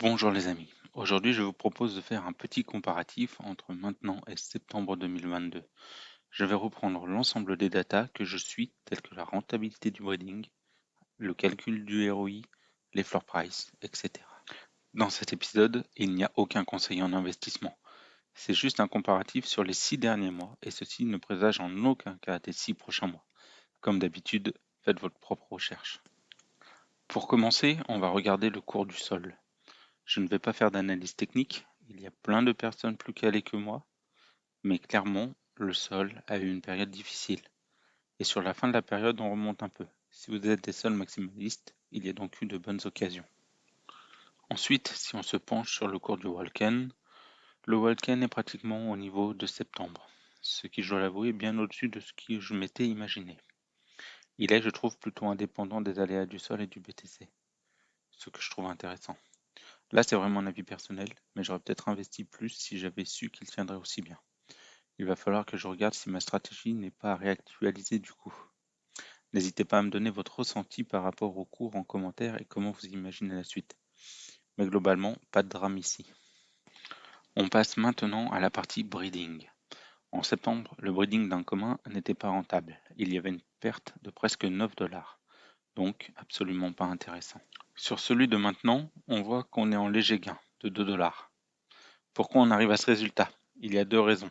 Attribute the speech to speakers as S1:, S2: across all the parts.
S1: Bonjour les amis, aujourd'hui je vous propose de faire un petit comparatif entre maintenant et septembre 2022. Je vais reprendre l'ensemble des datas que je suis, telles que la rentabilité du breeding, le calcul du ROI, les floor price, etc. Dans cet épisode, il n'y a aucun conseil en investissement. C'est juste un comparatif sur les 6 derniers mois et ceci ne présage en aucun cas des 6 prochains mois. Comme d'habitude, faites votre propre recherche. Pour commencer, on va regarder le cours du sol. Je ne vais pas faire d'analyse technique, il y a plein de personnes plus calées que moi, mais clairement, le sol a eu une période difficile. Et sur la fin de la période, on remonte un peu. Si vous êtes des sols maximalistes, il y a donc eu de bonnes occasions. Ensuite, si on se penche sur le cours du Walken, le Walken est pratiquement au niveau de septembre, ce qui, je dois l'avouer, est bien au-dessus de ce que je m'étais imaginé. Il est, je trouve, plutôt indépendant des aléas du sol et du BTC, ce que je trouve intéressant. Là, c'est vraiment un avis personnel, mais j'aurais peut-être investi plus si j'avais su qu'il tiendrait aussi bien. Il va falloir que je regarde si ma stratégie n'est pas à réactualiser du coup. N'hésitez pas à me donner votre ressenti par rapport au cours en commentaire et comment vous imaginez la suite. Mais globalement, pas de drame ici. On passe maintenant à la partie breeding. En septembre, le breeding d'un commun n'était pas rentable. Il y avait une perte de presque 9 $, donc absolument pas intéressant. Sur celui de maintenant, on voit qu'on est en léger gain de 2 $. Pourquoi on arrive à ce résultat? Il y a deux raisons.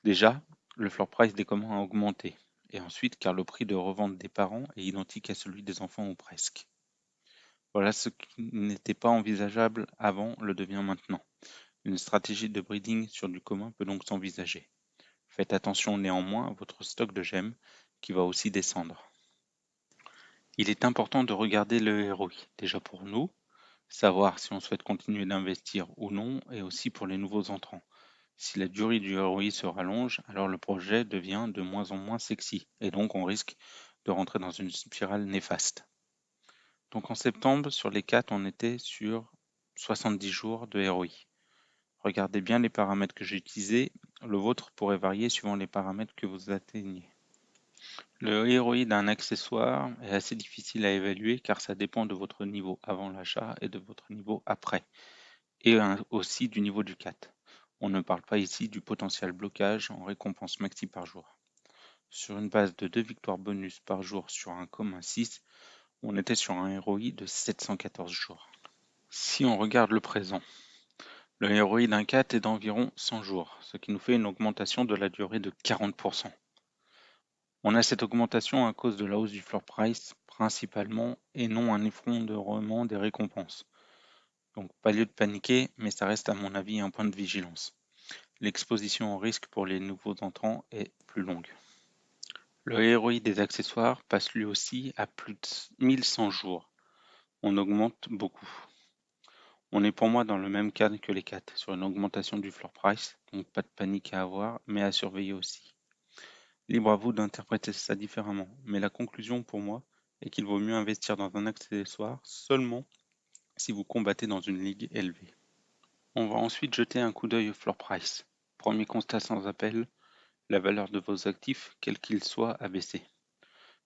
S1: Déjà, le floor price des communs a augmenté, et ensuite car le prix de revente des parents est identique à celui des enfants ou presque. Voilà ce qui n'était pas envisageable avant le devient maintenant. Une stratégie de breeding sur du commun peut donc s'envisager. Faites attention néanmoins à votre stock de gemmes qui va aussi descendre. Il est important de regarder le ROI, déjà pour nous, savoir si on souhaite continuer d'investir ou non, et aussi pour les nouveaux entrants. Si la durée du ROI se rallonge, alors le projet devient de moins en moins sexy, et donc on risque de rentrer dans une spirale néfaste. Donc en septembre, sur les 4, on était sur 70 jours de ROI. Regardez bien les paramètres que j'ai utilisés, le vôtre pourrait varier suivant les paramètres que vous atteignez. Le ROI d'un accessoire est assez difficile à évaluer car ça dépend de votre niveau avant l'achat et de votre niveau après, et aussi du niveau du CAT. On ne parle pas ici du potentiel blocage en récompense maxi par jour. Sur une base de 2 victoires bonus par jour sur un commun 6, on était sur un ROI de 714 jours. Si on regarde le présent, le ROI d'un CAT est d'environ 100 jours, ce qui nous fait une augmentation de la durée de 40%. On a cette augmentation à cause de la hausse du floor price principalement et non un effondrement des récompenses. Donc pas lieu de paniquer, mais ça reste à mon avis un point de vigilance. L'exposition au risque pour les nouveaux entrants est plus longue. Le ROI des accessoires passe lui aussi à plus de 1100 jours. On augmente beaucoup. On est pour moi dans le même cadre que les 4, sur une augmentation du floor price, donc pas de panique à avoir, mais à surveiller aussi. Libre à vous d'interpréter ça différemment, mais la conclusion pour moi est qu'il vaut mieux investir dans un accessoire seulement si vous combattez dans une ligue élevée. On va ensuite jeter un coup d'œil au floor price. Premier constat sans appel, la valeur de vos actifs, quel qu'il soit, a baissé.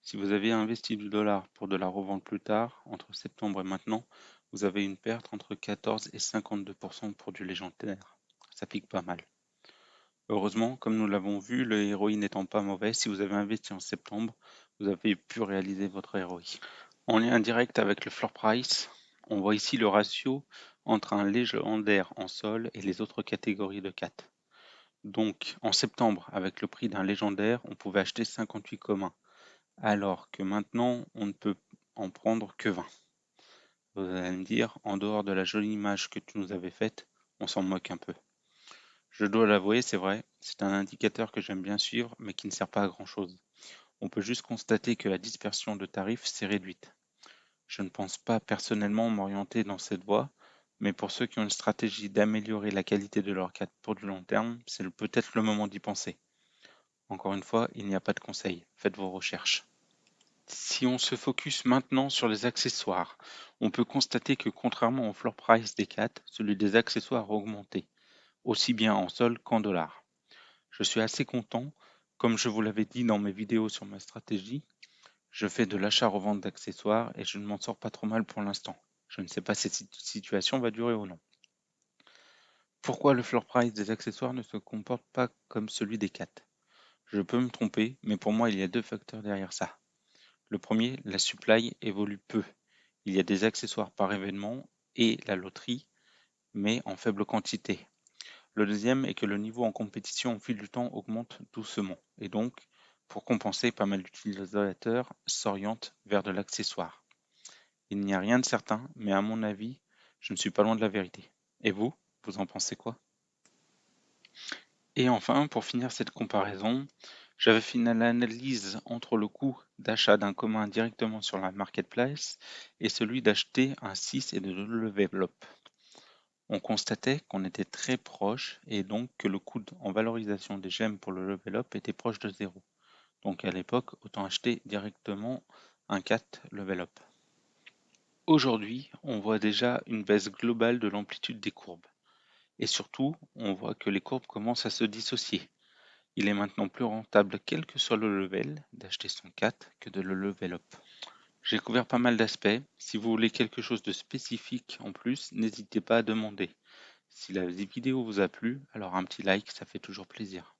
S1: Si vous avez investi du dollar pour de la revente plus tard, entre septembre et maintenant, vous avez une perte entre 14 et 52% pour du légendaire. Ça pique pas mal. Heureusement, comme nous l'avons vu, le ROI n'étant pas mauvais, si vous avez investi en septembre, vous avez pu réaliser votre ROI. En lien direct avec le floor price, on voit ici le ratio entre un légendaire en sol et les autres catégories de 4. Donc, en septembre, avec le prix d'un légendaire, on pouvait acheter 58 communs, alors que maintenant, on ne peut en prendre que 20. Vous allez me dire, en dehors de la jolie image que tu nous avais faite, on s'en moque un peu. Je dois l'avouer, c'est vrai, c'est un indicateur que j'aime bien suivre, mais qui ne sert pas à grand-chose. On peut juste constater que la dispersion de tarifs s'est réduite. Je ne pense pas personnellement m'orienter dans cette voie, mais pour ceux qui ont une stratégie d'améliorer la qualité de leur carte pour du long terme, c'est peut-être le moment d'y penser. Encore une fois, il n'y a pas de conseil, faites vos recherches. Si on se focus maintenant sur les accessoires, on peut constater que contrairement au floor price des 4, celui des accessoires a augmenté, aussi bien en sol qu'en dollars. Je suis assez content, comme je vous l'avais dit dans mes vidéos sur ma stratégie, je fais de l'achat-revente d'accessoires et je ne m'en sors pas trop mal pour l'instant. Je ne sais pas si cette situation va durer ou non. Pourquoi le floor price des accessoires ne se comporte pas comme celui des CAT? Je peux me tromper, mais pour moi il y a deux facteurs derrière ça. Le premier, la supply évolue peu. Il y a des accessoires par événement et la loterie, mais en faible quantité. Le deuxième est que le niveau en compétition au fil du temps augmente doucement, et donc, pour compenser, pas mal d'utilisateurs s'orientent vers de l'accessoire. Il n'y a rien de certain, mais à mon avis, je ne suis pas loin de la vérité. Et vous, vous en pensez quoi? Et enfin, pour finir cette comparaison, j'avais fait une analyse entre le coût d'achat d'un commun directement sur la marketplace et celui d'acheter un 6 et de le level up. On constatait qu'on était très proche et donc que le coût en valorisation des gemmes pour le level up était proche de zéro. Donc à l'époque, autant acheter directement un 4 level up. Aujourd'hui, on voit déjà une baisse globale de l'amplitude des courbes. Et surtout, on voit que les courbes commencent à se dissocier. Il est maintenant plus rentable, quel que soit le level, d'acheter son 4 que de le level up. J'ai couvert pas mal d'aspects. Si vous voulez quelque chose de spécifique en plus, n'hésitez pas à demander. Si la vidéo vous a plu, alors un petit like, ça fait toujours plaisir.